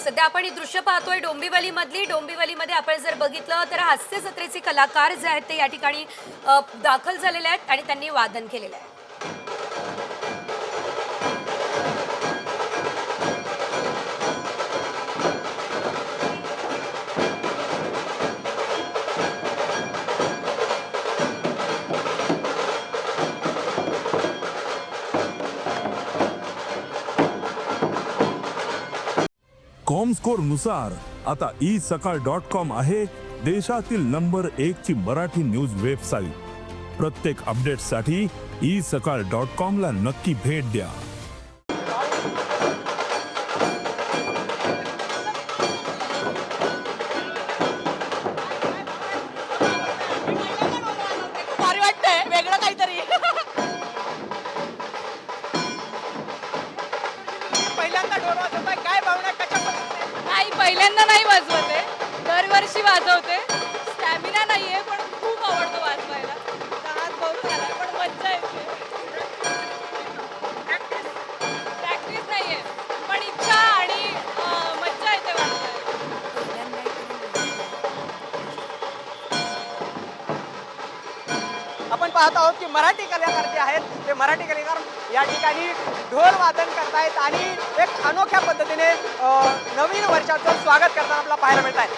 सध्या आपण ही दृश्य पाहतोय डोंबिवलीमधली. डोंबिवलीमध्ये आपण जर बघितलं तर हास्य जत्रेचे कलाकार जे आहेत ते या ठिकाणी दाखल झालेले आहेत आणि त्यांनी वादन केलेलं आहे. कॉमस्कोर नुसार आता isakal.com आहे देशातील नंबर 1 ची मराठी न्यूज वेबसाईट. प्रत्येक अपडेटसाठी isakal.com ला नक्की भेट द्या. भारी वाटतंय वेगळं काहीतरी. पहिल्यांदा ढोल वाजवताय, काय भावना कशा पद्धतीने? नाही, पहिल्यांदा नाही वाजवते, दरवर्षी वाजवते. स्टॅमिना नाहीये पण खूप आवडतो वाजवायला. हात भरून आलाय पण मज्जा येते. प्रॅक्टिस नाहीये पण इच्छा आणि मज्जा येते वाजवायला. आपण पाहत आहोत की मराठी कलाकार जे आहेत ते मराठी कलाकार या ठिकाणी ढोल वादन करतायत आणि एक अनोख्या पद्धतीने नवीन वर्षाचं स्वागत करताना आपल्याला पाहायला मिळत आहे.